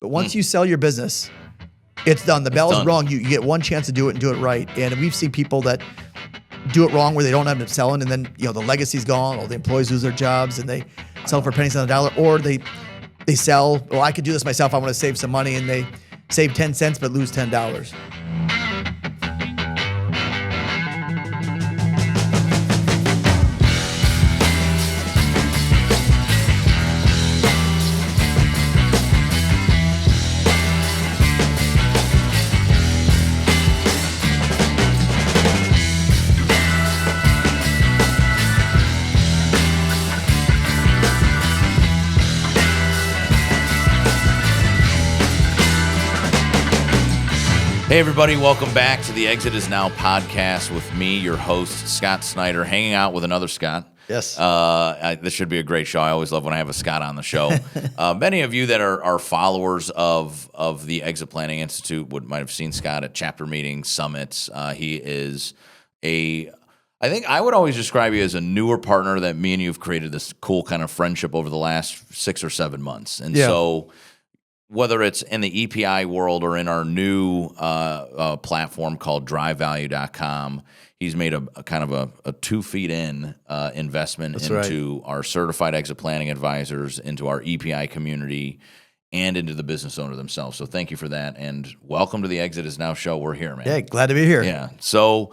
But once you sell your business, it's done. The bell is rung. You get one chance to do it and do it right. And we've seen people that do it wrong where they don't end up selling, and then the legacy's gone, or the employees lose their jobs, and they sell for pennies on the dollar, or they sell, well, I could do this myself, I want to save some money, and they save 10 cents but lose $10. Hey, everybody. Welcome back to the Exit Is Now podcast with me, your host, Scott Snider, hanging out with another Scott. Yes. This should be a great show. I always love when I have a Scott on the show. Many of you that are followers of the Exit Planning Institute might have seen Scott at chapter meetings, summits. He is I think I would always describe you as a newer partner that me and you have created this cool kind of friendship over the last 6 or 7 months. And so whether it's in the EPI world or in our new platform called drivevalue.com, he's made a kind of a 2 feet in investment into our certified exit planning advisors, into our EPI community, and into the business owner themselves. So thank you for that, and welcome to the Exit Is Now show. We're here, man. Yeah, glad to be here. Yeah. So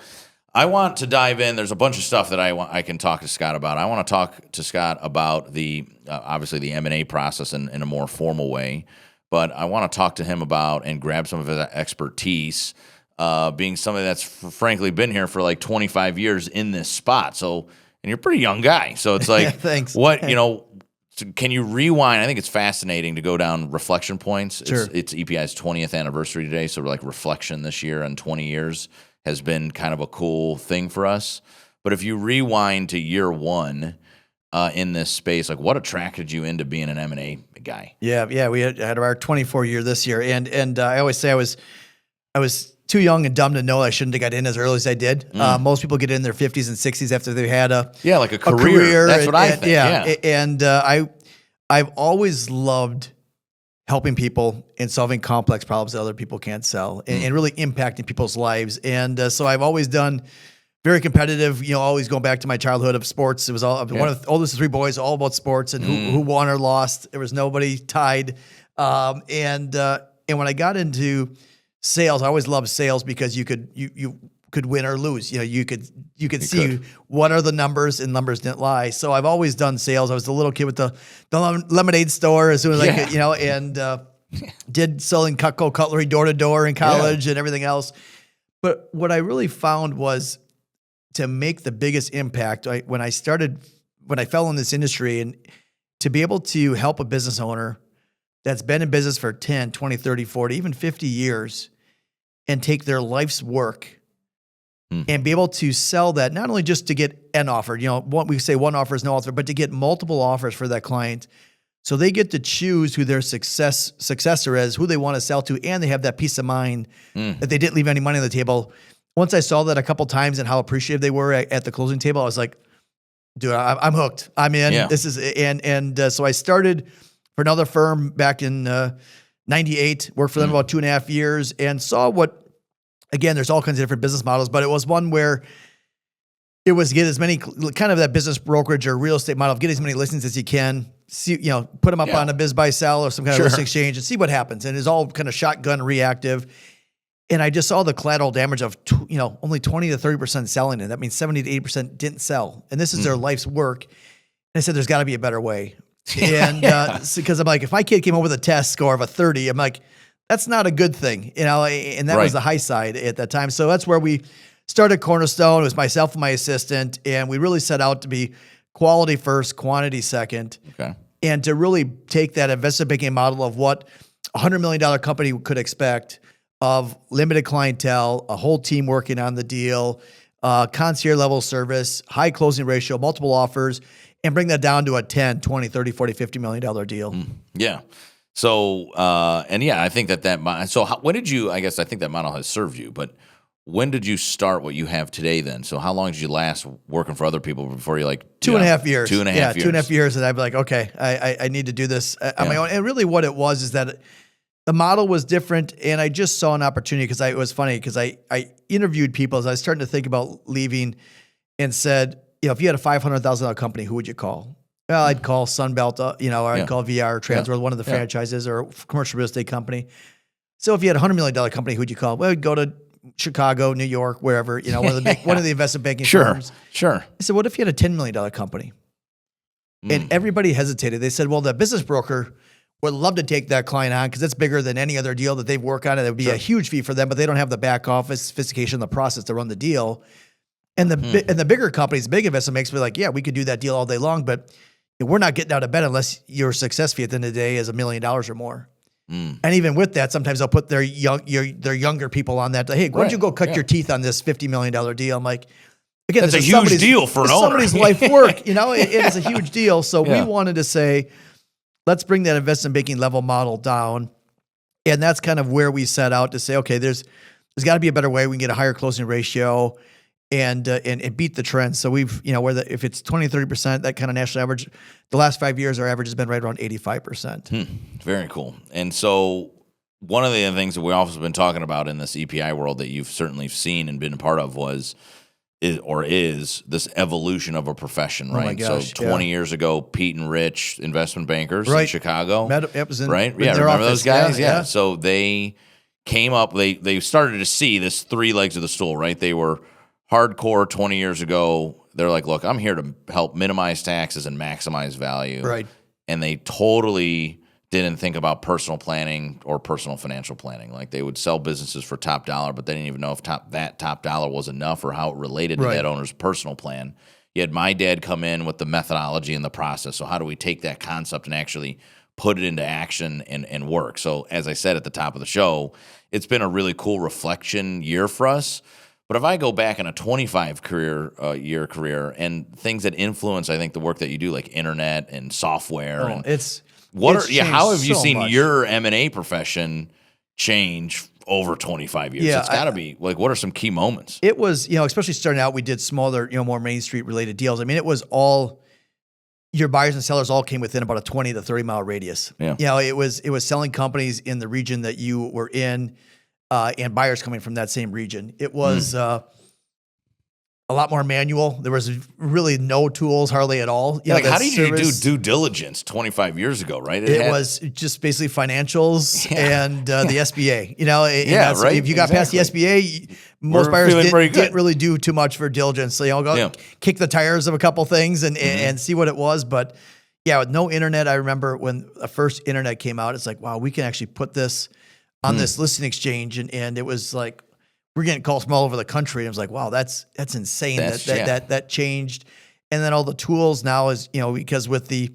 I want to dive in. There's a bunch of stuff that I can talk to Scott about. I want to talk to Scott about the obviously the M&A process in a more formal way. But I want to talk to him about and grab some of his expertise, being somebody that's frankly been here for like 25 years in this spot. So, and you're a pretty young guy. So it's like, thanks. Can you rewind? I think it's fascinating to go down reflection points. Sure. It's EPI's 20th anniversary today. So we're like reflection this year on 20 years has been kind of a cool thing for us. But if you rewind to year one, in this space, like what attracted you into being an M&A guy? Yeah, we had our 24 year this year, and I always say I was too young and dumb to know I shouldn't have got in as early as I did. Most people get in their 50s and 60s after they've had a career. That's what I think. Yeah. And I've always loved helping people and solving complex problems that other people can't sell, and really impacting people's lives. And so I've always done. Very competitive, always going back to my childhood of sports. It was one of the oldest of 3 boys, all about sports and who won or lost. There was nobody tied. And when I got into sales, I always loved sales because you could win or lose. You could see what are the numbers, and numbers didn't lie. So I've always done sales. I was the little kid with the lemonade store as soon as I could, and did selling Cutco cutlery door to door in college and everything else. But what I really found was, to make the biggest impact, when I fell in this industry, and to be able to help a business owner that's been in business for 10, 20, 30, 40, even 50 years, and take their life's work and be able to sell that, not only just to get an offer, we say one offer is no offer, but to get multiple offers for that client. So they get to choose who their successor is, who they want to sell to, and they have that peace of mind that they didn't leave any money on the table. Once I saw that a couple times and how appreciative they were at the closing table, I was like, dude, I'm hooked. I'm in. Yeah. This is, so I started for another firm back in 98, worked for them about 2.5 years, and saw again, there's all kinds of different business models, but it was one where it was get as many, kind of that business brokerage or real estate model, get as many listings as you can, see, put them up on a biz buy sell or some kind of listing exchange and see what happens. And it's all kind of shotgun reactive. And I just saw the collateral damage of, only 20 to 30% selling it. That means 70 to 80% didn't sell. And this is their life's work. And I said, there's got to be a better way. And because I'm like, if my kid came over with a test score of a 30, I'm like, that's not a good thing, and that was the high side at that time. So that's where we started Cornerstone. It was myself and my assistant. And we really set out to be quality first, quantity second. Okay. And to really take that investment banking model of what a $100 million company could expect, of limited clientele, a whole team working on the deal, concierge level service, high closing ratio, multiple offers, and bring that down to a 10, 20, 30, 40, $50 million deal. Yeah. So, I think when did you, I think that model has served you, but when did you start what you have today then? So how long did you last working for other people before you 2.5 years? 2.5 years. Yeah, 2.5 years. And I'd be like, okay, I need to do this on my own. And really what it was is that the model was different, and I just saw an opportunity because it was funny because I interviewed people as I was starting to think about leaving, and said, if you had a $500,000 company, who would you call? Well, I'd call Sunbelt, or I'd call VR, Transworld, one of the franchises, or a commercial real estate company. So if you had a $100 million company, who'd you call? Well, we'd go to Chicago, New York, wherever, one of the investment banking firms. Sure. I said, what if you had a $10 million company? And everybody hesitated. They said, well, the business broker would love to take that client on because it's bigger than any other deal that they've worked on. And it would be a huge fee for them, but they don't have the back office sophistication, the process to run the deal. And the bigger companies, big investment banks be like, yeah, we could do that deal all day long, but we're not getting out of bed unless your success fee at the end of the day is $1 million or more. And even with that, sometimes they'll put their younger people on that. Hey, why don't you go cut your teeth on this $50 million deal? I'm like, again, that's a huge deal for an owner. Somebody's life work, it is a huge deal. So we wanted to say, let's bring that investment banking level model down. And that's kind of where we set out to say, okay, there's got to be a better way. We can get a higher closing ratio and beat the trend. So we've, if it's 20, 30%, that kind of national average, the last 5 years, our average has been right around 85%. Very cool. And so one of the things that we also been talking about in this EPI world that you've certainly seen and been a part of is this evolution of a profession, right? Oh my gosh, so 20 years ago, Pete and Rich, investment bankers in Chicago. It was in, right? in Yeah, their remember office. those guys? Yeah. So they came up, they started to see this three legs of the stool, right? They were hardcore 20 years ago. They're like, look, I'm here to help minimize taxes and maximize value. Right. And they totally didn't think about personal planning or personal financial planning. Like they would sell businesses for top dollar, but they didn't even know if that top dollar was enough or how it related to that owner's personal plan. You had my dad come in with the methodology and the process. So how do we take that concept and actually put it into action and work? So as I said at the top of the show, it's been a really cool reflection year for us. But if I go back in a 25-year career and things that influence, I think, the work that you do, like internet and software, how have you seen your M&A profession change over 25 years? It's got to be like, what are some key moments? It was, especially starting out, we did smaller, more Main Street related deals. I mean, it was all your buyers and sellers all came within about a 20 to 30 mile radius. Yeah. It was selling companies in the region that you were in. And buyers coming from that same region. It was a lot more manual. There was really no tools, hardly at all. How did you do due diligence 25 years ago, right? It was just basically financials and the SBA. Right. If you got past the SBA, most buyers didn't really do too much for diligence. So go kick the tires of a couple things and see what it was. But with no internet, I remember when the first internet came out, it's like, wow, we can actually put this on this listing exchange, and it was like we're getting calls from all over the country. And I was like, wow, that's insane that changed. And then all the tools now is because with the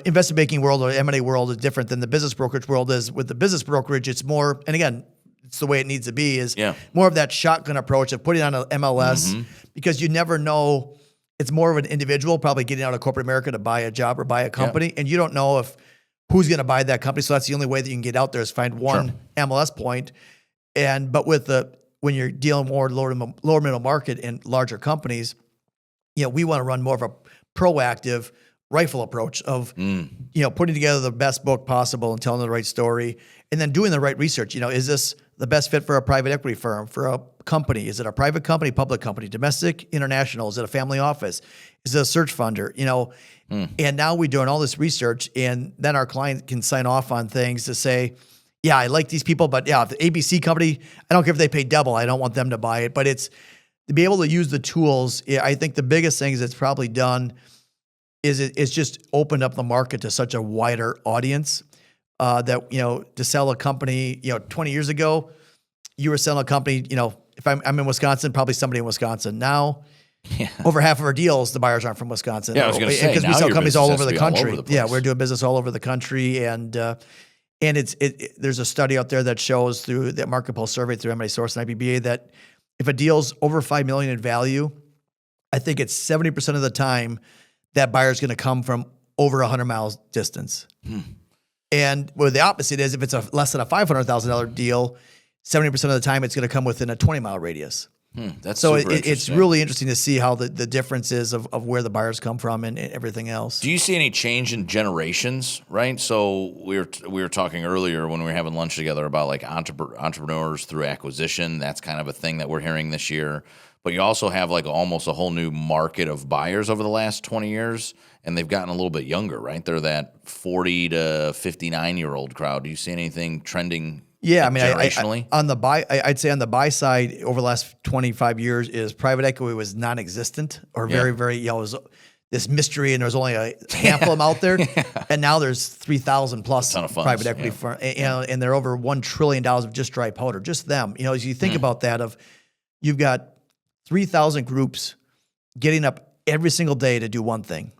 investment banking world or M&A world is different than the business brokerage world is. With the business brokerage, it's more, and again, it's the way it needs to be, is more of that shotgun approach of putting on an MLS because you never know. It's more of an individual probably getting out of corporate America to buy a job or buy a company, and you don't know if who's going to buy that company. So that's the only way that you can get out there is find one MLS point. But when you're dealing more lower middle market and larger companies, we want to run more of a proactive rifle approach of, putting together the best book possible and telling the right story and then doing the right research. Is this the best fit for a private equity firm, for a company? Is it a private company, public company, domestic, international? Is it a family office? Is it a search funder? And now we're doing all this research, and then our client can sign off on things to say, yeah, I like these people, but if the ABC company, I don't care if they pay double. I don't want them to buy it. But it's to be able to use the tools. I think the biggest thing it's probably done is it's just opened up the market to such a wider audience that, to sell a company, 20 years ago, you were selling a company, if I'm in Wisconsin, probably somebody in Wisconsin. Now, over half of our deals, the buyers aren't from Wisconsin. Yeah, I was going to say, because we sell companies all over the country. Yeah, we're doing business all over the country, and there's a study out there that shows through that Market Pulse survey through M&A Source and IBBA that if a deal's over $5 million in value, I think it's 70% of the time that buyer's going to come from over 100 miles distance. And where the opposite is, if it's less than a $500,000 deal, 70% of the time it's going to come within a 20-mile radius. That's So super it's interesting. really interesting to see how the difference is of where the buyers come from and everything else. Do you see any change in generations? Right. So we were talking earlier when we were having lunch together about like entrepreneurs through acquisition. That's kind of a thing that we're hearing this year. But you also have like almost a whole new market of buyers over the last 20 years, and they've gotten a little bit younger. Right. They're that 40 to 59-year-old crowd. Do you see anything trending? Yeah, I mean, generationally, on the buy, I'd say on the buy side over the last 25 years is private equity was non-existent or very, very, it was this mystery, and there was only a handful of them out there, and now there's 3,000 plus ton of funds, private equity firms, and they're over $1 trillion of just dry powder, just them. As you think about that, you've got 3,000 groups getting up every single day to do one thing: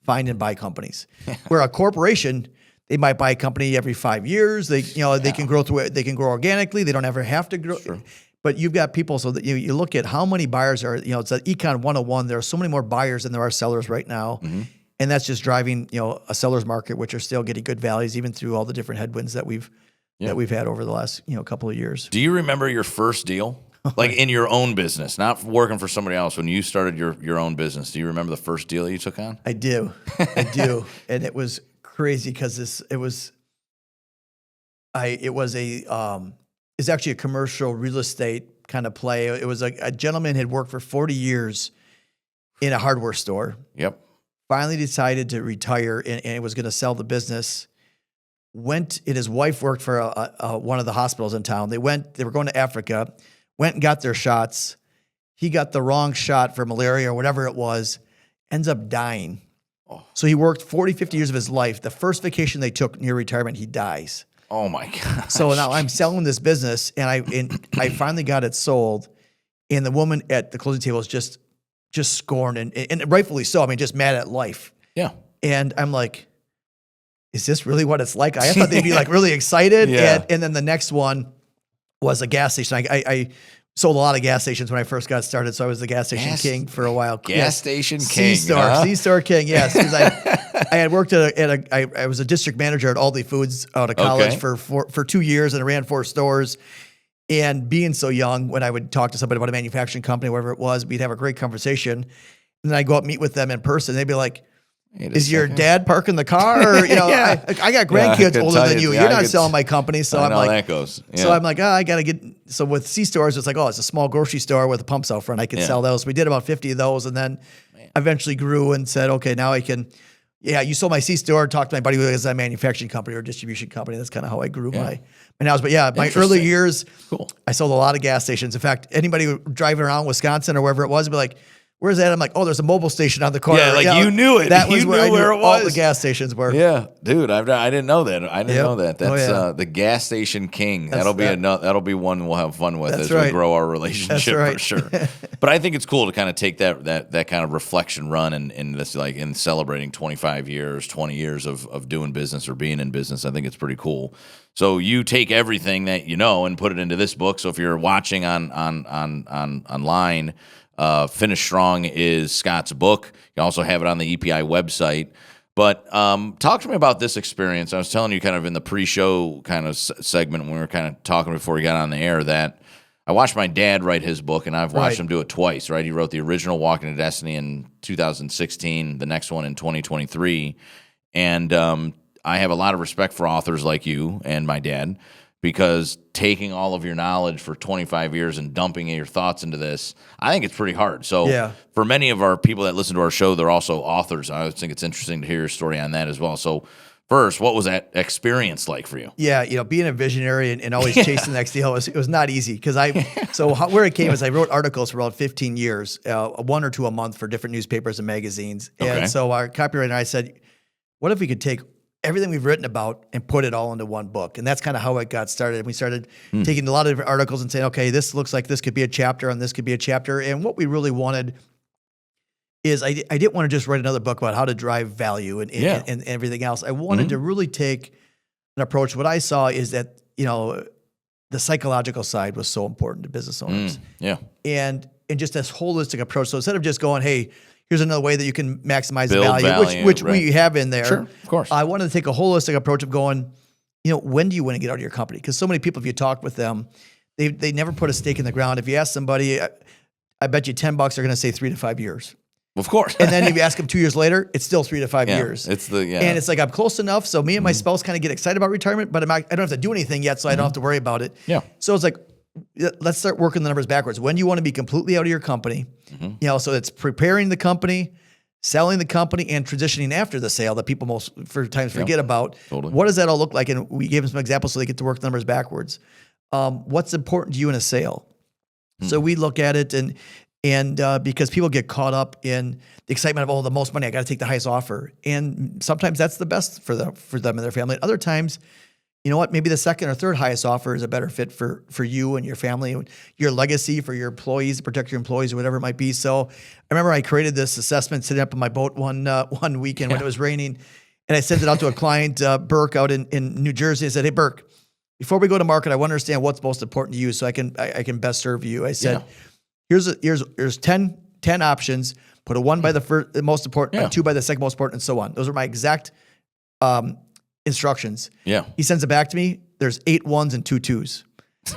find and buy companies. Where a corporation, they might buy a company every 5 years. They can grow they can grow organically. They don't ever have to grow. Sure. But you've got people, so that you look at how many buyers are, it's an Econ 101. There are so many more buyers than there are sellers right now. And that's just driving, a seller's market, which are still getting good values, even through all the different headwinds that we've had over the last, couple of years. Do you remember your first deal? Like in your own business, not working for somebody else, when you started your own business? Do you remember the first deal you took on? I do. And it was crazy because it's actually a commercial real estate kind of play. It was a gentleman had worked for 40 years in a hardware store. Yep. Finally decided to retire and was going to sell the business. And his wife worked for one of the hospitals in town. They were going to Africa, went and got their shots. He got the wrong shot for malaria or whatever it was, ends up dying. So he worked 40, 50 years of his life. The first vacation they took near retirement, he dies. Oh my God. So now I'm selling this business, and I finally got it sold, and the woman at the closing table is just scorned, and rightfully so. I mean, just mad at life. Yeah. And I'm like, is this really what it's like? I thought they'd be like really excited. Yeah. And then the next one was a gas station. I sold a lot of gas stations when I first got started, so I was the gas station king for a while. Gas station king, C-store king, yes. Because I had worked I was a district manager at Aldi Foods out of college for 2 years, and I ran 4 stores. And being so young, when I would talk to somebody about a manufacturing company, whatever it was, we'd have a great conversation. And then I'd go up and meet with them in person. They'd be like, is your dad parking the car? Or, I got grandkids older than you. You're not selling my company. So I'm like, that goes. Yeah. So I'm like, I got to get. So with C-stores, it's like, it's a small grocery store with pumps out front. I can sell those. We did about 50 of those, and then eventually grew and said, okay, now I can. Yeah, you sold my C-store. Talked to my buddy who has a manufacturing company or a distribution company. That's kind of how I grew my house. But my early years, I sold a lot of gas stations. In fact, anybody driving around Wisconsin or wherever it was would be like, where's that? I'm like, there's a mobile station on the corner. Yeah, like you knew it. That was where it was. All the gas stations were. Yeah, dude, I didn't know that. I didn't know that. That's the gas station king. That'll be one we'll have fun with as we grow our relationship for sure. But I think it's cool to kind of take that kind of reflection run and this like in celebrating 25 years, 20 years of doing business or being in business. I think it's pretty cool. So you take everything that you know and put it into this book. So if you're watching online. Finish Strong is Scott's book. You also have it on the EPI website. But talk to me about this experience. I was telling you kind of in the pre-show kind of segment when we were kind of talking before we got on the air that I watched my dad write his book, and I've watched him do it twice, right? He wrote the original Walking to Destiny in 2016, the next one in 2023. And I have a lot of respect for authors like you and my dad, because taking all of your knowledge for 25 years and dumping your thoughts into this, I think it's pretty hard. So for many of our people that listen to our show, they're also authors. I think it's interesting to hear your story on that as well. So first, what was that experience like for you? Yeah, being a visionary and always chasing the next deal, it was not easy. Because where it came is I wrote articles for about 15 years, 1 or 2 a month for different newspapers and magazines. And so our copywriter and I said, what if we could take everything we've written about and put it all into one book? And that's kind of how it got started. And we started taking a lot of different articles and saying, okay, this looks like this could be a chapter and this could be a chapter. And what we really wanted is I didn't want to just write another book about how to drive value and everything else. I wanted to really take an approach. What I saw is that, the psychological side was so important to business owners. And just this holistic approach. So instead of just going, hey, here's another way that you can maximize value, which we have in there. Sure, of course. I wanted to take a holistic approach of going, when do you want to get out of your company? Because so many people, if you talk with them, they never put a stake in the ground. If you ask somebody, I bet you $10 they're going to say 3 to 5 years. Of course. And then if you ask them 2 years later, it's still 3 to 5 years. And it's like I'm close enough, so me and my spouse kind of get excited about retirement, but I don't have to do anything yet, so I don't have to worry about it. Yeah. So it's like, let's start working the numbers backwards. When do you want to be completely out of your company? So it's preparing the company, selling the company, and transitioning after the sale that people most times forget about. Totally. What does that all look like? And we gave them some examples so they get to work the numbers backwards. What's important to you in a sale? So we look at it and because people get caught up in the excitement of, the most money, I got to take the highest offer. And sometimes that's the best for them and their family. And other times, you know what, maybe the second or third highest offer is a better fit for you and your family, your legacy, for your employees, to protect your employees or whatever it might be. So I remember I created this assessment sitting up in my boat one weekend when it was raining. And I sent it out to a client, Burke, out in New Jersey. I said, hey, Burke, before we go to market, I want to understand what's most important to you so I can best serve you. I said, here's 10 options. Put a 1 by the most important, a 2 by the second most important, and so on. Those are my exact instructions. Yeah. He sends it back to me. There's 8 1s and 2 2s.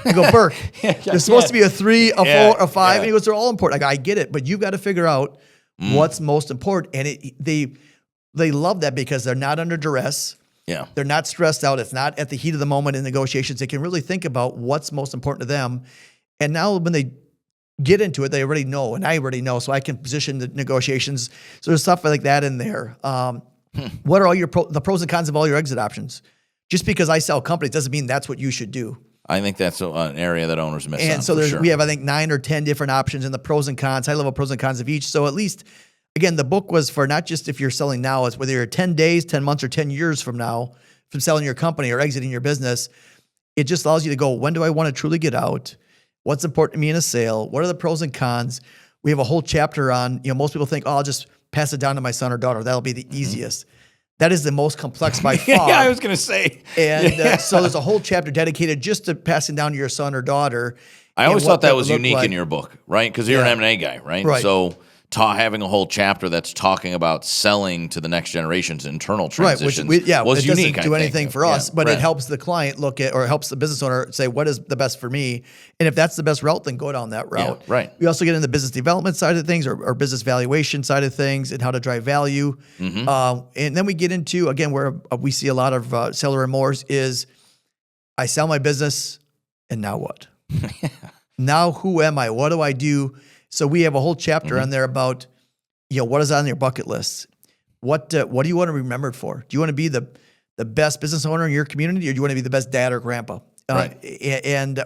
I go, Burke, there's supposed to be a 3, a 4, a 5. And he goes, they're all important. I go, I get it, but you've got to figure out what's most important. And they love that because they're not under duress. Yeah. They're not stressed out. It's not at the heat of the moment in negotiations. They can really think about what's most important to them. And now when they get into it, they already know, and I already know, so I can position the negotiations. So there's stuff like that in there. What are all the pros and cons of all your exit options? Just because I sell companies doesn't mean that's what you should do. I think that's an area that owners miss. And so we have, I think, 9 or 10 different options and the pros and cons, high level pros and cons of each. So at least, again, the book was for not just if you're selling now, it's whether you're 10 days, 10 months, or 10 years from now from selling your company or exiting your business. It just allows you to go, when do I want to truly get out? What's important to me in a sale? What are the pros and cons? We have a whole chapter on, most people think, I'll just pass it down to my son or daughter. That'll be the easiest. That is the most complex by far. Yeah, I was going to say. And so there's a whole chapter dedicated just to passing down to your son or daughter. I always thought that was unique in your book, right? Because you're an M&A guy, right? Right. So having a whole chapter that's talking about selling to the next generation's internal transitions was it unique. Doesn't do anything for us, but it helps the client look at, or helps the business owner say, what is the best for me? And if that's the best route, then go down that route. Yeah, right. We also get into the business development side of things or business valuation side of things and how to drive value. And then we get into, again, where we see a lot of seller remorse is, I sell my business and now what? Now who am I? What do I do? So we have a whole chapter on there about, what is on your bucket list? What do you want to be remembered for? Do you want to be the best business owner in your community, or do you want to be the best dad or grandpa? Right.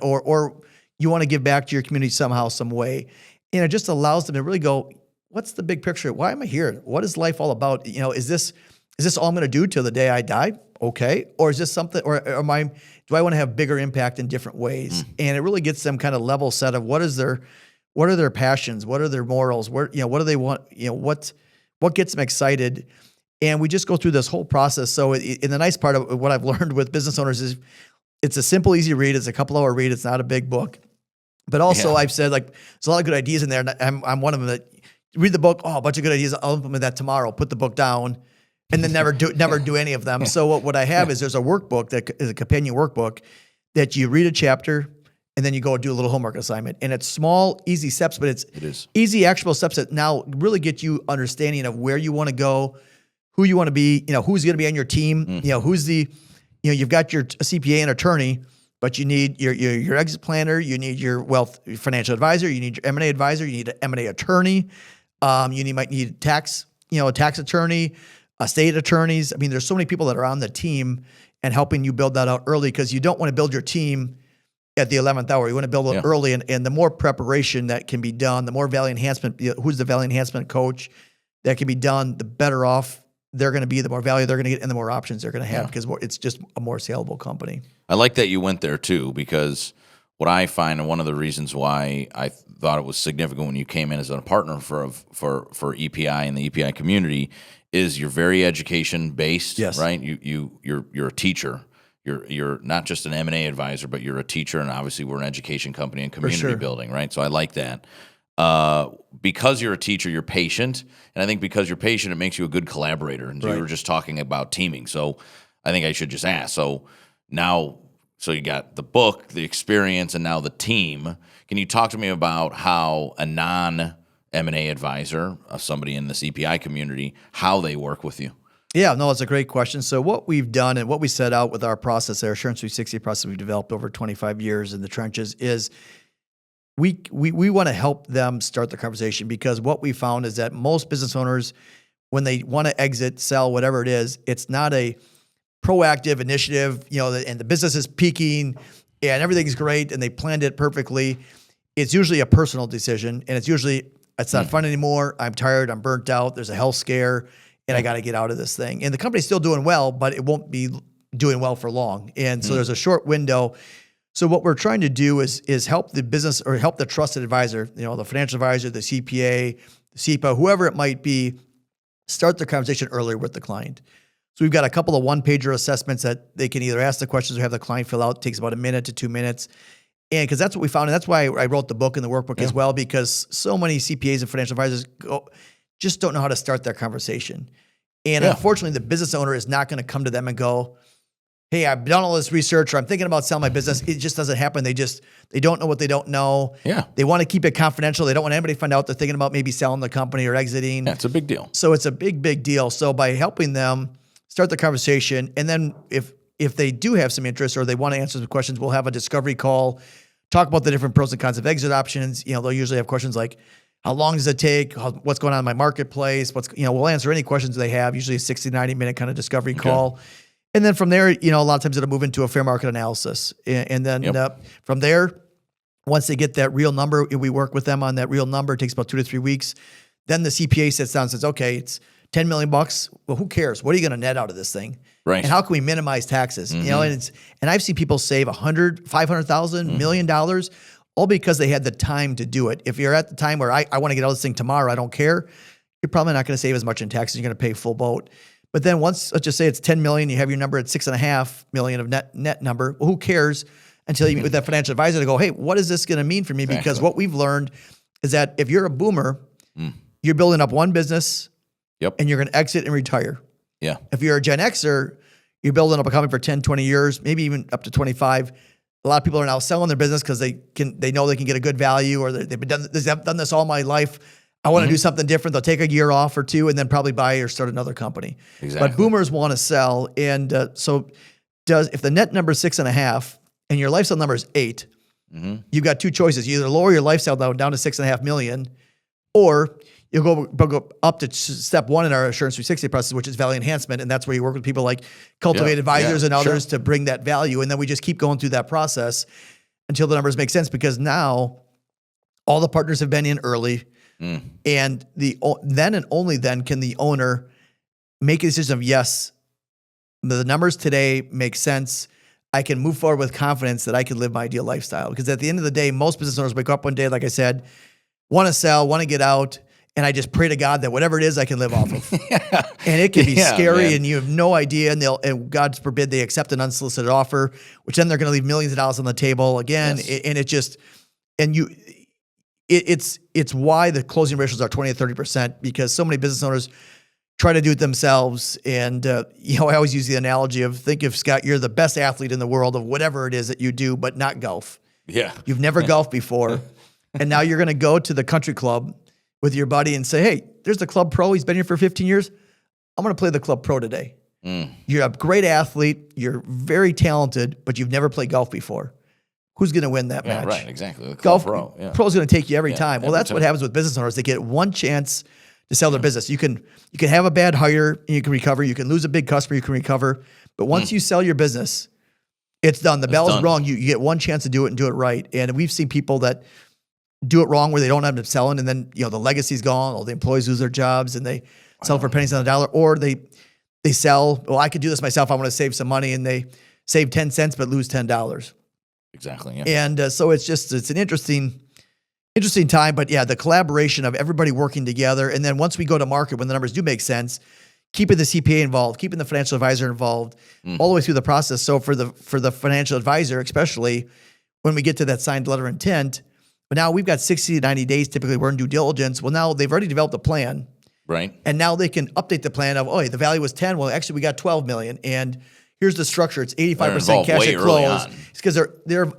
Or you want to give back to your community somehow, some way. And it just allows them to really go, what's the big picture? Why am I here? What is life all about? Is this all I'm going to do till the day I die? Okay. Or is this something, or do I want to have bigger impact in different ways? And it really gets them kind of level set of what are their passions? What are their morals? What do they want? What gets them excited? And we just go through this whole process. So in the nice part of what I've learned with business owners is it's a simple, easy read. It's a couple-hour read. It's not a big book. But also I've said, there's a lot of good ideas in there. And I'm one of them that read the book. A bunch of good ideas. I'll implement that tomorrow. Put the book down. And then never do any of them. So what I have is there's a workbook that is a companion workbook that you read a chapter and then you go do a little homework assignment. And it's small, easy steps, but it is easy, actionable steps that now really get you understanding of where you want to go, who you want to be, who's going to be on your team, you've got your CPA and attorney, but you need your exit planner, you need your financial advisor, you need your M&A advisor, you need an M&A attorney, might need tax, a tax attorney, state attorneys. I mean, there's so many people that are on the team and helping you build that out early, because you don't want to build your team at the 11th hour. You want to build it early, and the more preparation that can be done, the more value enhancement, who's the value enhancement coach that can be done, the better off they're going to be, the more value they're going to get, and the more options they're going to have, because it's just a more saleable company. I like that you went there too, because what I find, and one of the reasons why I thought it was significant when you came in as a partner for EPI and the EPI community, is you're very education based, right? You're a teacher. You're not just an M&A advisor, but you're a teacher, and obviously we're an education company and community building, right? So I like that. Because you're a teacher, you're patient, and I think because you're patient, it makes you a good collaborator. And you were just talking about teaming, so I think I should just ask. So now, So you got the book, the experience, and now the team. Can you talk to me about how a non-M&A advisor, somebody in the CPI community, how they work with you? Yeah, no, it's a great question. So what we've done and what we set out with our process, our Assurance 360 process we've developed over 25 years in the trenches is we want to help them start the conversation, because what we found is that most business owners, when they want to exit, sell, whatever it is, it's not a proactive initiative, and the business is peaking and everything's great and they planned it perfectly. It's usually a personal decision, and it's not fun anymore. I'm tired. I'm burnt out. There's a health scare and I got to get out of this thing. And the company's still doing well, but it won't be doing well for long. And so there's a short window. So what we're trying to do is help the business, or help the trusted advisor, the financial advisor, the CPA, the CPA, whoever it might be, start the conversation earlier with the client. So we've got a couple of one-pager assessments that they can either ask the questions or have the client fill out. It takes about 1 minute to 2 minutes. And because that's what we found, and that's why I wrote the book and the workbook as well, because so many CPAs and financial advisors just don't know how to start their conversation. And unfortunately, the business owner is not going to come to them and go, hey, I've done all this research, or I'm thinking about selling my business. It just doesn't happen. They don't know what they don't know. Yeah. They want to keep it confidential. They don't want anybody to find out they're thinking about maybe selling the company or exiting. Yeah, it's a big deal. So it's a big, big deal. So by helping them start the conversation, and then if they do have some interest or they want to answer some questions, we'll have a discovery call, talk about the different pros and cons of exit options. They'll usually have questions like, how long does it take? What's going on in my marketplace? We'll answer any questions they have, usually a 60, 90 minute kind of discovery call. And then from there, a lot of times it'll move into a fair market analysis. And then from there, once they get that real number, we work with them on that real number. It takes about 2 to 3 weeks. Then the CPA sits down and says, okay, it's $10 million. Well, who cares? What are you going to net out of this thing? Right. And how can we minimize taxes? And I've seen people save $100,000, $500,000, $1 million, all because they had the time to do it. If you're at the time where I want to get out of this thing tomorrow, I don't care, you're probably not going to save as much in taxes. You're going to pay full boat. But then once, let's just say it's 10 million, you have your number at 6.5 million of net number. Well, who cares until you meet with that financial advisor to go, hey, what is this going to mean for me? Exactly. Because what we've learned is that if you're a boomer, you're building up one business and you're going to exit and retire. Yeah. If you're a Gen Xer, you're building up a company for 10, 20 years, maybe even up to 25. A lot of people are now selling their business because they know they can get a good value, or they've done this all my life. I want to do something different. They'll take a year off or two and then probably buy or start another company. Exactly. But boomers want to sell. And if the net number is 6.5 and your lifestyle number is 8, you've got two choices. You either lower your lifestyle down to 6.5 million, or you'll go up to step 1 in our Assurance 360 process, which is value enhancement. And that's where you work with people like Cultivate Advisors and others to bring that value. And then we just keep going through that process until the numbers make sense, because now all the partners have been in early. And then and only then can the owner make a decision of, yes, the numbers today make sense. I can move forward with confidence that I can live my ideal lifestyle. Because at the end of the day, most business owners wake up one day, like I said, want to sell, want to get out, and I just pray to God that whatever it is, I can live off of. And it can be scary, and you have no idea. And God forbid they accept an unsolicited offer, which then they're going to leave millions of dollars on the table again. Yes. It's why the closing ratios are 20 to 30%, because so many business owners try to do it themselves. And, I always use the analogy of, think if, Scott, you're the best athlete in the world of whatever it is that you do, but not golf. Yeah. You've never golfed before. And now you're going to go to the country club with your buddy and say, hey, there's the club pro. He's been here for 15 years. I'm going to play the club pro today. You're a great athlete. You're very talented, but you've never played golf before. Who's going to win that match? Right, exactly. Golf pro. Pro's going to take you every time. Well, that's what happens with business owners. They get one chance to sell their business. You can have a bad hire and you can recover. You can lose a big customer, you can recover. But once you sell your business, it's done. The bell's rung. You get one chance to do it and do it right. And we've seen people that do it wrong where they don't end up selling, and then the legacy's gone. All the employees lose their jobs, and they sell for pennies on the dollar. Or they sell. Well, I could do this myself. I want to save some money, and they save 10 cents but lose $10. Exactly. Yeah. And so it's an interesting time. But the collaboration of everybody working together, and then once we go to market, when the numbers do make sense, keeping the CPA involved, keeping the financial advisor involved, all the way through the process. So for the financial advisor, especially when we get to that signed letter of intent. But now we've got 60 to 90 days. Typically, we're in due diligence. Well, now they've already developed a plan. Right. And now they can update the plan of, the value was 10. Well, actually, we got 12 million. And here's the structure. It's 85% involved cash way at early close. on. It's because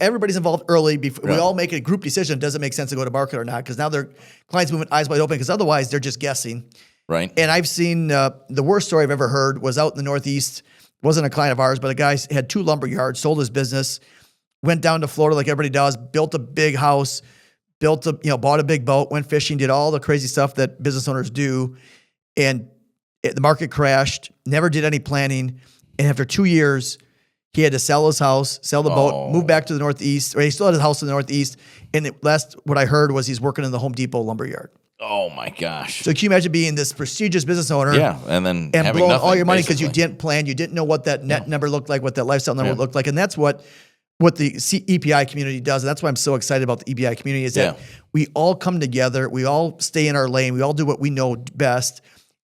everybody's involved early. Before we Yeah. all make a group decision. Does it make sense to go to market or not? Because now their clients moving eyes wide open. Because otherwise they're just guessing. Right. And I've seen the worst story I've ever heard was out in the Northeast. Wasn't a client of ours, but a guy had 2 lumber yards, sold his business, went down to Florida like everybody does, built a big house, bought a big boat, went fishing, did all the crazy stuff that business owners do. And the market crashed, never did any planning. And after 2 years, he had to sell his house, sell the boat, move back to the Northeast. Or he still had his house in the Northeast. And last what I heard was he's working in the Home Depot lumber yard. Oh my gosh. So can you imagine being this prestigious business owner? Yeah, and then and having blowing nothing, all your money because you basically. didn't plan, you didn't know what that net number looked like, what that lifestyle number looked like, and that's what the EPI community does. And that's why I'm so excited about the EPI community is that we all come together, we all stay in our lane, we all do what we know best,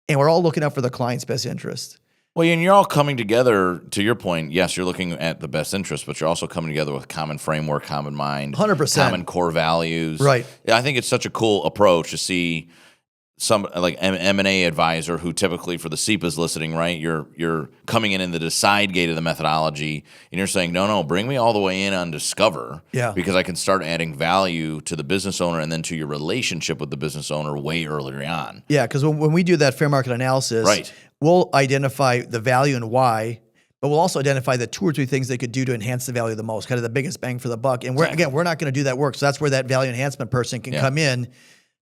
and we're all looking out for the client's best interest. Well, and you're all coming together, to your point, yes, you're looking at the best interest, but you're also coming together with a common framework, common mind, 100%. common core values. Right. Yeah, I think it's such a cool approach to see some like M&A advisor who typically for the CEPA's listening, right? You're coming in the decide gate of the methodology, and you're saying, no, bring me all the way in on discover, because I can start adding value to the business owner and then to your relationship with the business owner way earlier on. Yeah, because when we do that fair market analysis, we'll identify the value and why, but we'll also identify the 2 or 3 things they could do to enhance the value the most, kind of the biggest bang for the buck. And we're not going to do that work. So that's where that value enhancement person can come in,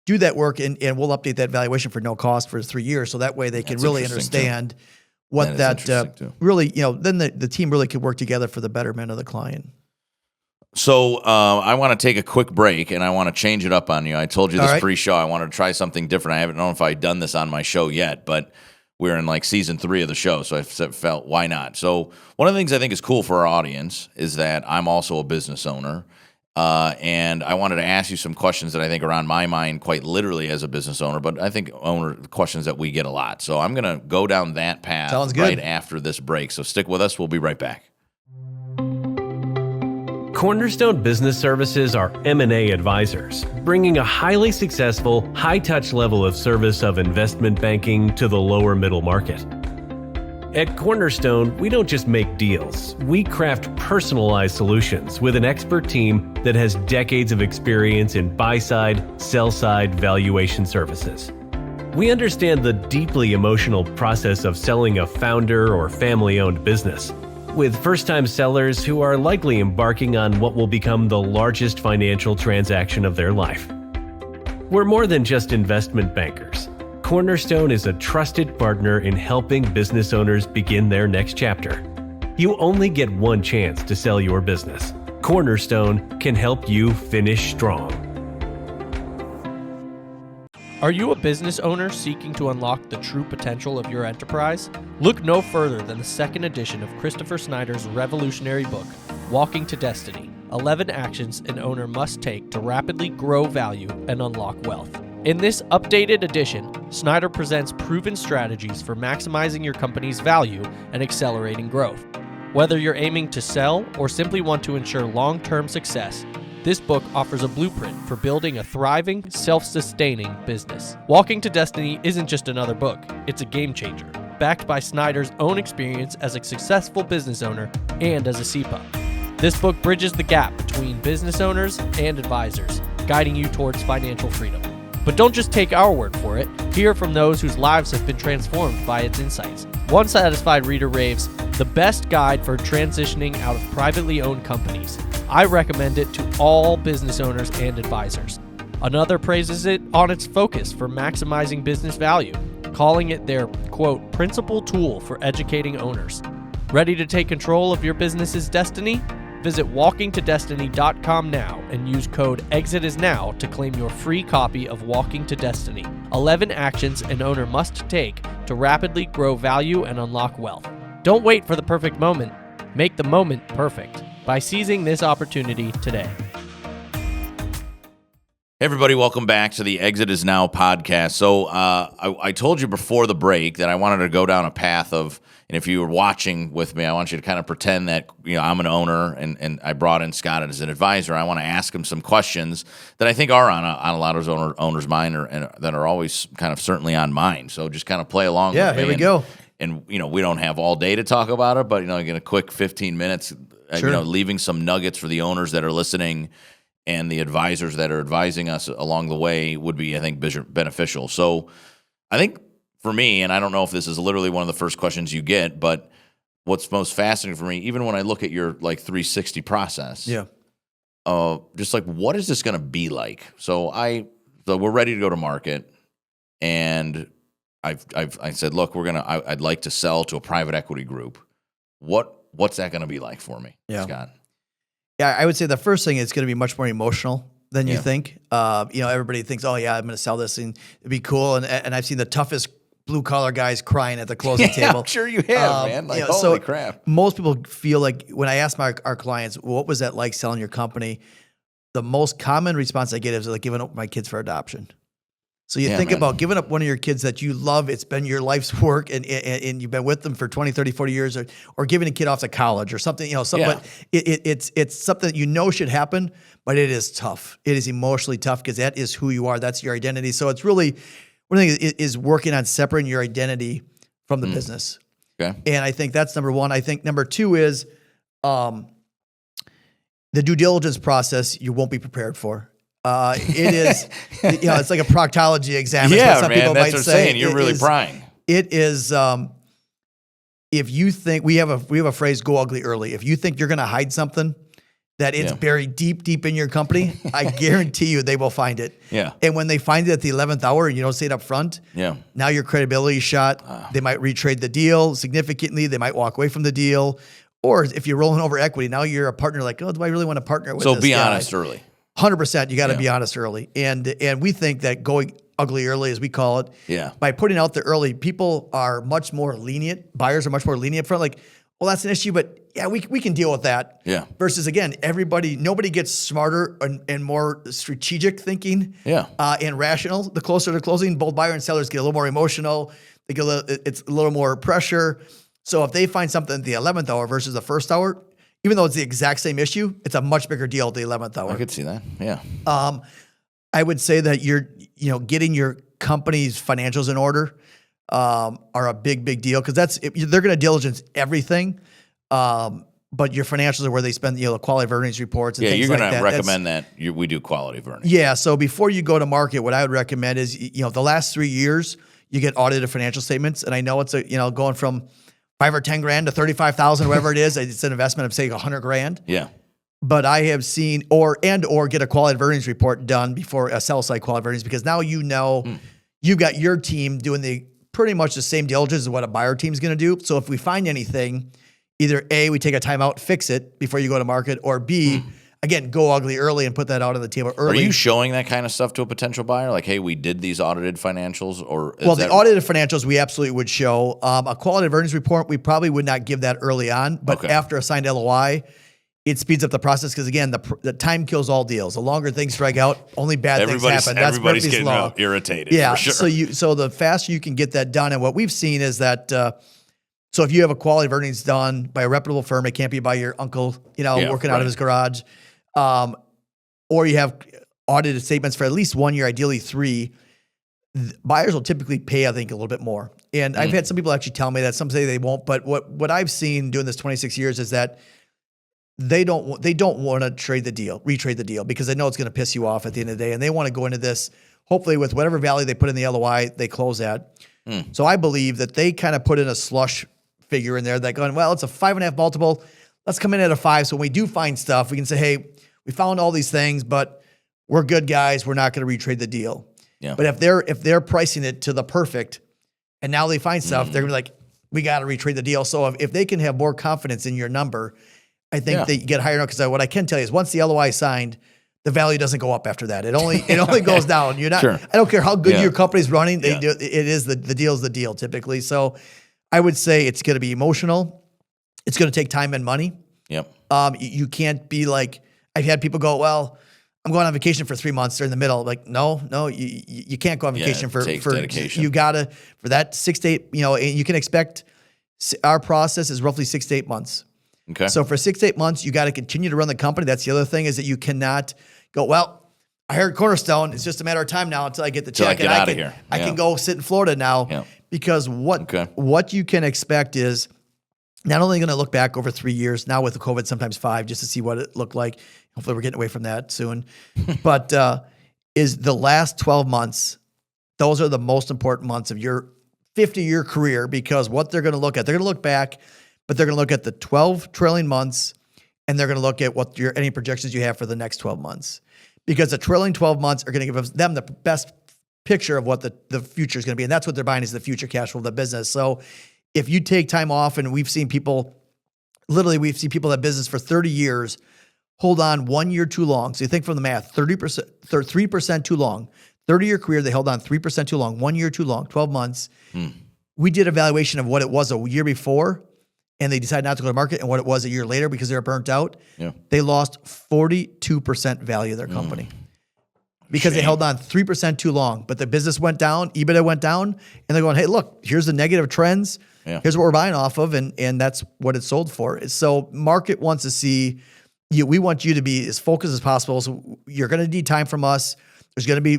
do that work, and we'll update that valuation for no cost for 3 years. So that way they can really understand what that really, then the team really could work together for the betterment of the client. So I want to take a quick break, and I want to change it up on you. I told you this pre-show. I wanted to try something different. I haven't known if I'd done this on my show yet, but we're in like season 3 of the show, so I felt, why not? So one of the things I think is cool for our audience is that I'm also a business owner, and I wanted to ask you some questions that I think are on my mind quite literally as a business owner, but I think questions that we get a lot. So I'm going to go down that path right after this break. So stick with us. We'll be right back. Cornerstone Business Services are M&A advisors, bringing a highly successful, high-touch level of service of investment banking to the lower middle market. At Cornerstone, we don't just make deals. We craft personalized solutions with an expert team that has decades of experience in buy-side, sell-side valuation services. We understand the deeply emotional process of selling a founder or family-owned business, with first-time sellers who are likely embarking on what will become the largest financial transaction of their life. We're more than just investment bankers. Cornerstone is a trusted partner in helping business owners begin their next chapter. You only get one chance to sell your business. Cornerstone can help you finish strong. Are you a business owner seeking to unlock the true potential of your enterprise? Look no further than the 2nd edition of Christopher Snider's revolutionary book, Walking to Destiny: 11 Actions an Owner Must Take to Rapidly Grow Value and Unlock Wealth. In this updated edition, Snider presents proven strategies for maximizing your company's value and accelerating growth. Whether you're aiming to sell or simply want to ensure long-term success, this book offers a blueprint for building a thriving, self-sustaining business. Walking to Destiny isn't just another book, it's a game changer, backed by Snider's own experience as a successful business owner and as a CEPA. This book bridges the gap between business owners and advisors, guiding you towards financial freedom. But don't just take our word for it. Hear from those whose lives have been transformed by its insights. One satisfied reader raves, "The best guide for transitioning out of privately owned companies. I recommend it to all business owners and advisors." Another praises it on its focus for maximizing business value, calling it their, quote, principal tool for educating owners. Ready to take control of your business's destiny? Visit walkingtodestiny.com now and use code EXITISNOW to claim your free copy of Walking to Destiny: 11 Actions an Owner Must Take to Rapidly Grow Value and Unlock Wealth. Don't wait for the perfect moment. Make the moment perfect by seizing this opportunity today. Hey everybody, welcome back to the Exit Is Now podcast. So I told you before the break that I wanted to go down a path of, and if you were watching with me, I want you to kind of pretend that I'm an owner and I brought in Scott as an advisor. I want to ask him some questions that I think are on a lot of owners' mind and that are always kind of certainly on mine. So just kind of play along with me. Yeah, here we go. and we don't have all day to talk about it, but in a quick 15 minutes, Sure. leaving some nuggets for the owners that are listening and the advisors that are advising us along the way would be, I think, beneficial. So I think for me, and I don't know if this is literally one of the first questions you get, but what's most fascinating for me, even when I look at your 360 process, just what is this going to be like? So we're ready to go to market, and I said, look, I'd like to sell to a private equity group. What's that going to be like for me, Scott? Yeah, I would say the first thing is going to be much more emotional than you think. Everybody thinks, oh yeah, I'm going to sell this and it'd be cool. And I've seen the toughest blue collar guys crying at the closing table. I'm sure you have, man. Holy crap. Most people feel like when I ask our clients, what was that like selling your company? The most common response I get is giving up my kids for adoption. So you think about giving up one of your kids that you love, it's been your life's work, and you've been with them for 20, 30, 40 years, or giving a kid off to college or something, but it's something that should happen, but it is tough. It is emotionally tough because that is who you are. That's your identity. So it's really, one thing is working on separating your identity from the business. Okay. And I think that's number one. I think number two is the due diligence process you won't be prepared for. It is, it's like a proctology exam. Yeah, some man, people that's might what say. I'm saying. You're really prying. It is, if you think, we have a phrase, go ugly early. If you think you're going to hide something that it's buried deep in your company, I guarantee you they will find it. Yeah. And when they find it at the 11th hour and you don't say it up front, now your credibility is shot. They might retrade the deal significantly. They might walk away from the deal. Or if you're rolling over equity, now you're a partner like, oh, do I really want to partner with this guy? So be honest early. 100%. You got to be honest early. And we think that going ugly early, as we call it, by putting out there early, people are much more lenient. Buyers are much more lenient for well, that's an issue, but we can deal with that. Yeah. Versus again, nobody gets smarter and more strategic thinking. And rational. The closer to closing, both buyer and sellers get a little more emotional. It's a little more pressure. So if they find something at the 11th hour versus the first hour, even though it's the exact same issue, it's a much bigger deal at the 11th hour. I could see that. Yeah. I would say that you're, getting your company's financials in order are a big deal because they're going to diligence everything. But your financials are where they spend, the quality of earnings reports and things like that. You're going to recommend that we do quality of earnings. Yeah. So before you go to market, what I would recommend is, the last 3 years you get audited financial statements. And I know it's going from $5,000 or $10,000 to $35,000, whatever it is. It's an investment of say $100,000. Yeah. But I have seen or get a quality of earnings report done before a sell side quality of earnings because now you've got your team doing pretty much the same diligence as what a buyer team is going to do. So if we find anything, either A, we take a time out, fix it before you go to market, or B, again, go ugly early and put that out on the table early. Are you showing that kind of stuff to a potential buyer? Like, hey, we did these audited financials, or the audited financials we absolutely would show. A quality of earnings report, we probably would not give that early on, but after a signed LOI, it speeds up the process because again, the time kills all deals. The longer things drag out, only bad things happen. That's everybody's Murphy's getting law. Irritated. Yeah. For sure. So the faster you can get that done, and what we've seen is that. So if you have a quality of earnings done by a reputable firm, it can't be by your uncle, working out of his garage, or you have audited statements for at least 1 year, ideally 3. Buyers will typically pay, I think, a little bit more. And I've had some people actually tell me that. Some say they won't, but what I've seen doing this 26 years is that they don't want to retrade the deal because they know it's going to piss you off at the end of the day, and they want to go into this hopefully with whatever value they put in the LOI they close at. So I believe that they kind of put in a slush figure in there that going, well, it's a 5.5 multiple. Let's come in at a 5. So when we do find stuff, we can say, hey, we found all these things, but we're good guys. We're not going to retrade the deal. Yeah. But if they're pricing it to the perfect, and now they find stuff, they're gonna be like, we got to retrade the deal. So if they can have more confidence in your number, I think they get higher. Because what I can tell you is once the LOI is signed, the value doesn't go up after that. It only goes down. You're not. Sure. I don't care how good your company's running. They do. It is the deal's the deal typically. So I would say it's going to be emotional. It's going to take time and money. Yep. You can't be like, I've had people go, well, I'm going on vacation for 3 months. They're in the middle. Like, no, you can't go on vacation for dedication. You gotta, for that 6 to 8, you can expect our process is roughly 6 to 8 months. Okay. So for 6 to 8 months, you got to continue to run the company. That's the other thing is that you cannot go, well, I heard Cornerstone. It's just a matter of time now until I get the check. I get out of here. I can go sit in Florida now. Yeah. because what you can expect is not only going to look back over 3 years, now with the COVID, sometimes 5, just to see what it looked like. Hopefully we're getting away from that soon. But is the last 12 months, those are the most important months of your 50-year career, because what they're going to look at, they're going to look back, but they're going to look at the 12 trailing months, and they're going to look at what any projections you have for the next 12 months. Because the trailing 12 months are going to give them the best picture of what the future is going to be. And that's what they're buying, is the future cash flow of the business. So if you take time off, and we've seen people that business for 30 years hold on 1 year too long. So you think from the math, 3% too long. 30-year career, they held on 3% too long, 1 year too long, 12 months. We did a valuation of what it was a year before, and they decided not to go to market, and what it was a year later because they were burnt out. Yeah. They lost 42% value of their company because they held on 3% too long. But the business went down, EBITDA went down, and they're going, hey, look, here's the negative trends. Yeah. Here's what we're buying off of, and that's what it's sold for. So market wants to see you. We want you to be as focused as possible. So you're going to need time from us. There's going to be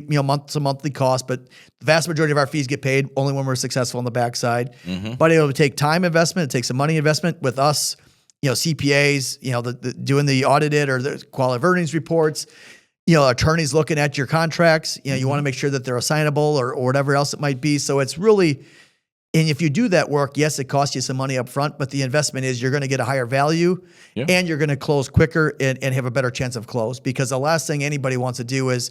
monthly cost, but the vast majority of our fees get paid only when we're successful on the backside. But it'll take time investment, it takes some money investment with us, CPAs, doing the audited or the quality of earnings reports, attorneys looking at your contracts. You want to make sure that they're assignable or whatever else it might be. So it's really, and if you do that work, yes, it costs you some money up front, but the investment is you're going to get a higher value and you're going to close quicker and have a better chance of close, because the last thing anybody wants to do is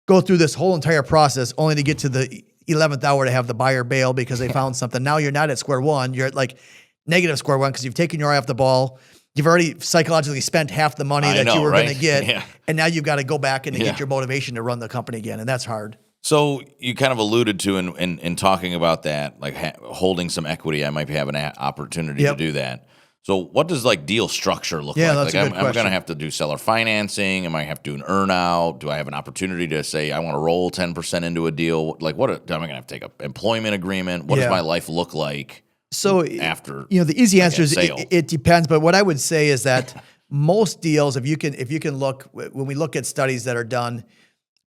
go through this whole entire process only to get to the 11th hour to have the buyer bail because they found something. Now you're not at square one. You're at like negative square one because you've taken your eye off the ball. You've already psychologically spent half the money that you were going to get. And now you've got to go back and get your motivation to run the company again. And that's hard. So you kind of alluded to in talking about that, like holding some equity, I might have an opportunity to do that. So what does deal structure look like? That's a good question. I'm going to have to do seller financing. Am I have to do an earn out? Do I have an opportunity to say I want to roll 10% into a deal? Am I going to have to take an employment agreement? What does my life look like? So after the easy answer is it depends. But what I would say is that most deals, if you can look, when we look at studies that are done,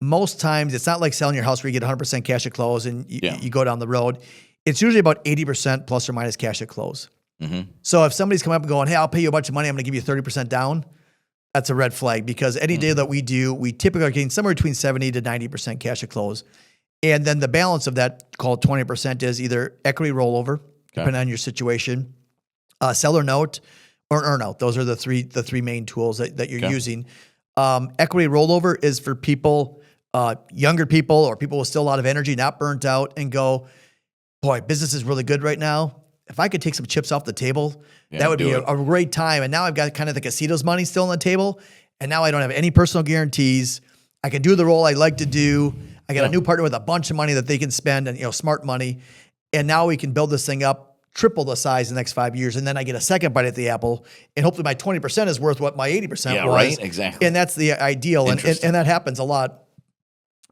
most times it's not like selling your house where you get 100% cash at close and you go down the road. It's usually about 80% plus or minus cash at close. So if somebody's coming up and going, hey, I'll pay you a bunch of money, I'm going to give you 30% down, that's a red flag, because any deal that we do, we typically are getting somewhere between 70 to 90% cash at close. And then the balance of that, called 20%, is either equity rollover, depending on your situation, seller note, or an earn out. Those are the three main tools that you're using. Equity rollover is for people, younger people or people with still a lot of energy, not burnt out, and go, boy, business is really good right now. If I could take some chips off the table, that would be a great time. And now I've got kind of the casinos money still on the table, and now I don't have any personal guarantees. I can do the role I like to do. I got a new partner with a bunch of money that they can spend, and smart money. And now we can build this thing up, triple the size in the next 5 years, and then I get a second bite at the apple, and hopefully my 20% is worth what my 80% was. Yeah, right, exactly. And that's the ideal, and that happens a lot.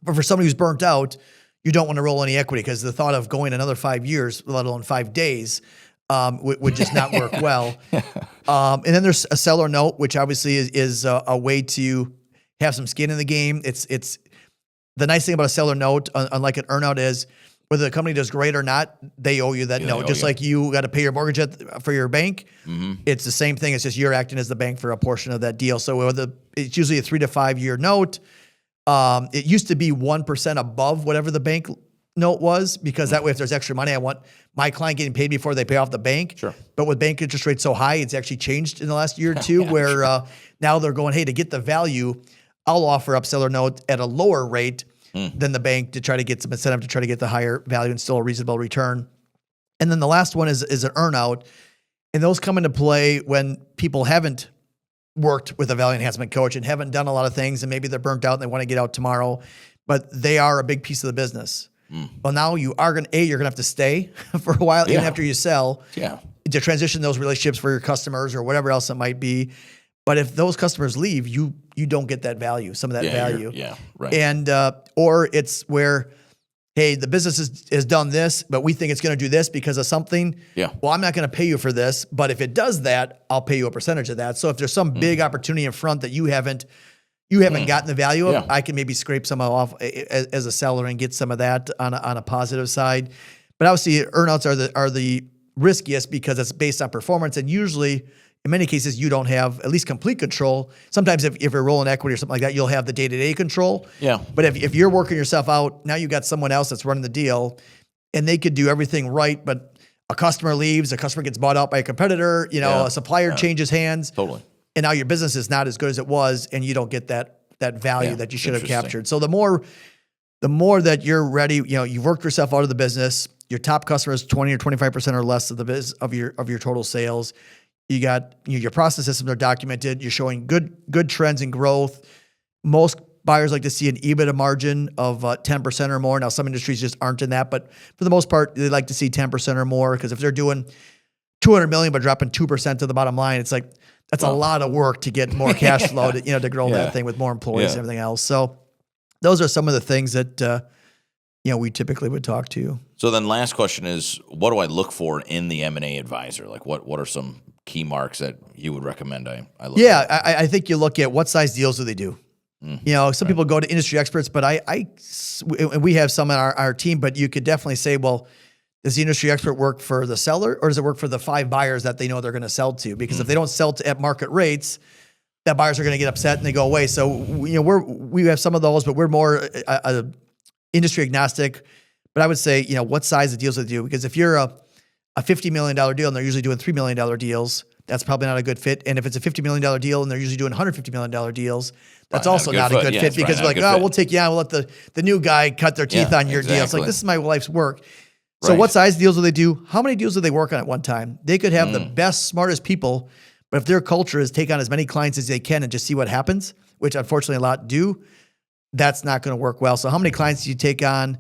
But for somebody who's burnt out, you don't want to roll any equity, because the thought of going another 5 years, let alone 5 days, would just not work well. And then there's a seller note, which obviously is a way to have some skin in the game. It's the nice thing about a seller note, unlike an earnout, is whether the company does great or not, they owe you that note. Just like you got to pay your mortgage for your bank, it's the same thing. It's just you're acting as the bank for a portion of that deal. So it's usually a 3 to 5 year note. It used to be 1% above whatever the bank note was, because that way, if there's extra money, I want my client getting paid before they pay off the bank. Sure. But with bank interest rates so high, it's actually changed in the last year or two, where now they're going, hey, to get the value, I'll offer up seller note at a lower rate than the bank to try to get some incentive to try to get the higher value and still a reasonable return. And then the last one is an earn out. And those come into play when people haven't worked with a value enhancement coach and haven't done a lot of things, and maybe they're burnt out and they want to get out tomorrow, but they are a big piece of the business. Well, now you are going to, you're going to have to stay for a while, even after you sell, to transition those relationships for your customers or whatever else it might be. But if those customers leave, you don't get that value, some of that value. Right. And, or it's where, hey, the business has done this, but we think it's going to do this because of something. Well, I'm not going to pay you for this, but if it does that, I'll pay you a percentage of that. So if there's some big opportunity in front that you haven't gotten the value of, I can maybe scrape some off as a seller and get some of that on a positive side. But obviously, earnouts are the riskiest because it's based on performance, and usually, in many cases, you don't have at least complete control. Sometimes if you're rolling equity or something like that, you'll have the day-to-day control. Yeah. But if you're working yourself out, now you got someone else that's running the deal, and they could do everything right, but a customer leaves, a customer gets bought out by a competitor, a supplier changes hands. Totally. And now your business is not as good as it was, and you don't get that value that you should have captured. So the more that you're ready, you've worked yourself out of the business, your top customer is 20 or 25% or less of the of your total sales. You got your process systems are documented. You're showing good trends and growth. Most buyers like to see an EBITDA margin of 10% or more. Now, some industries just aren't in that, but for the most part, they like to see 10% or more, because if they're doing $200 million but dropping 2% to the bottom line, it's like that's a lot of work to get more cash flow to grow that thing with more employees and everything else. So those are some of the things that we typically would talk to. So then, last question is, what do I look for in the M&A advisor? Like, what are some key marks that you would recommend I look at? I think you look at what size deals do they do. Some people go to industry experts, but we have some in our team, but you could definitely say, well, does the industry expert work for the seller, or does it work for the 5 buyers that they know they're going to sell to? Because if they don't sell at market rates, that buyers are going to get upset and they go away. So we have some of those, but we're more industry agnostic. But I would say, what size of deals do they do? Because if you're a $50 million deal and they're usually doing $3 million deals, that's probably not a good fit. And if it's a $50 million deal and they're usually doing $150 million deals, that's also not a good fit, because we're like, we'll take you on. We'll let the new guy cut their teeth on your deal. It's like, this is my life's work. So what size deals do they do? How many deals do they work on at one time? They could have the best, smartest people, but if their culture is take on as many clients as they can and just see what happens, which unfortunately a lot do, that's not going to work well. So how many clients do you take on?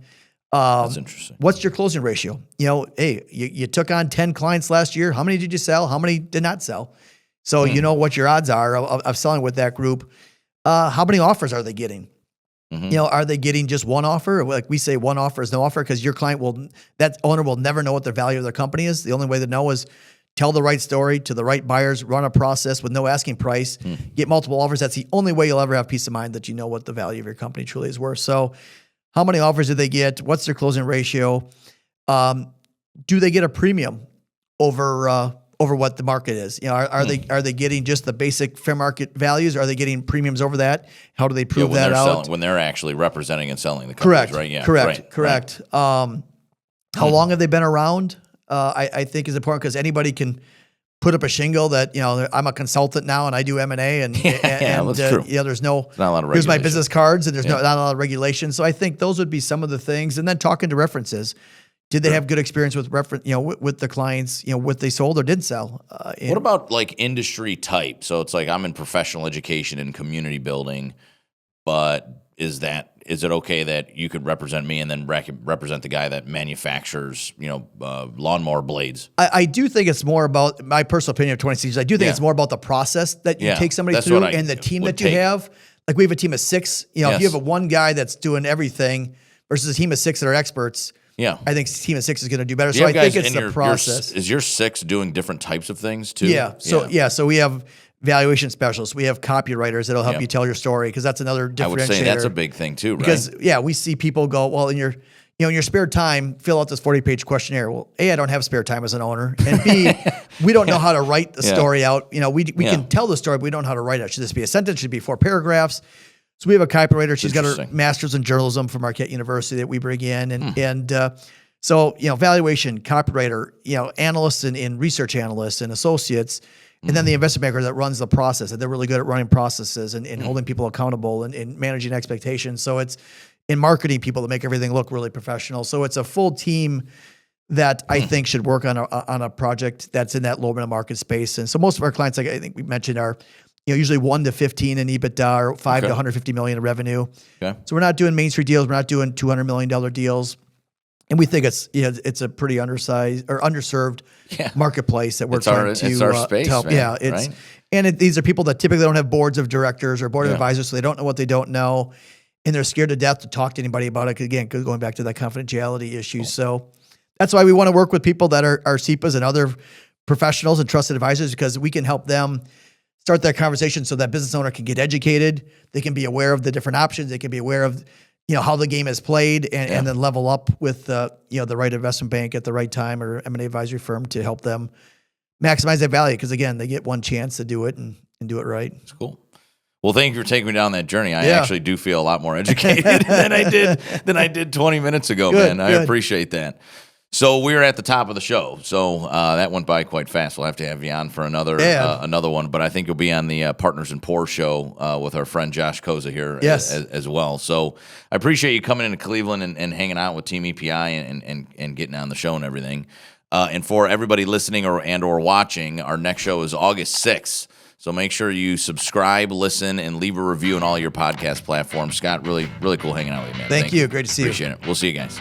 That's interesting. What's your closing ratio? Hey, you took on 10 clients last year. How many did you sell? How many did not sell? So you know what your odds are of selling with that group. How many offers are they getting? Are they getting just one offer? Like we say, one offer is no offer, because your that owner will never know what the value of their company is. The only way to know is tell the right story to the right buyers, run a process with no asking price, get multiple offers. That's the only way you'll ever have peace of mind that you know what the value of your company truly is worth. So how many offers do they get? What's their closing ratio? Do they get a premium over what the market is? Are they getting just the basic fair market values? Are they getting premiums over that? How do they prove that out? When they're actually representing and selling the companies, right? Yeah, correct. How long have they been around? I think is important, because anybody can put up a shingle that, I'm a consultant now and I do M&A and that's true. There's not a lot of here's my business cards, and there's not a lot of regulation. So I think those would be some of the things. And then talking to references. Did they have good experience with with the clients, what they sold or didn't sell? What about like industry type? So it's like, I'm in professional education and community building, but is it okay that you could represent me and then represent the guy that manufactures, lawnmower blades? I do think it's more about, my personal opinion of 26 years, I do think it's more about the process that you take somebody through and the team that you have. Like we have a team of 6. If you have one guy that's doing everything versus a team of 6 that are experts, I think team of 6 is going to do better. So I think it's the process. Is your 6 doing different types of things too? So we have valuation specialists. We have copywriters that'll help you tell your story, because that's another differentiator. I would say that's a big thing too, right? Because we see people go, well, in your spare time, fill out this 40-page questionnaire. Well, A, I don't have spare time as an owner, and B, we don't know how to write the story out. We can tell the story, but we don't know how to write it. Should this be a sentence? Should it be 4 paragraphs? So we have a copywriter. She's got her master's in journalism from Marquette University that we bring in, and valuation, copywriter, analysts and research analysts and associates. And then the investment banker that runs the process, and they're really good at running processes and holding people accountable and managing expectations. So it's in marketing people that make everything look really professional. So it's a full team that I think should work on a project that's in that low middle market space. And so most of our clients, like I think we mentioned, are usually 1 to 15 in EBITDA, or 5 to 150 million in revenue. Okay. So we're not doing Main Street deals. We're not doing $200 million deals. And we think it's a pretty undersized or underserved marketplace that we're trying to help. Man, and these are people that typically don't have boards of directors or board of advisors, so they don't know what they don't know, and they're scared to death to talk to anybody about it. Again, going back to that confidentiality issue. So that's why we want to work with people that are CEPAs and other professionals and trusted advisors, because we can help them start that conversation so that business owner can get educated. They can be aware of the different options. They can be aware of how the game is played and then level up with the right investment bank at the right time or M&A advisory firm to help them maximize that value. Because again, they get one chance to do it and do it right. It's cool. Well, thank you for taking me down that journey. I actually do feel a lot more educated than I did 20 minutes ago, man. I appreciate that. So we're at the top of the show. So that went by quite fast. We'll have to have you on for another one. But I think you'll be on the Partners in Pour show with our friend Josh Koza here as well. So I appreciate you coming into Cleveland and hanging out with Team EPI and getting on the show and everything. And for everybody listening or watching, our next show is August 6th. So make sure you subscribe, listen, and leave a review on all your podcast platforms. Scott, really, really cool hanging out with you, man. Thank you. Great to see you. Appreciate it. We'll see you guys.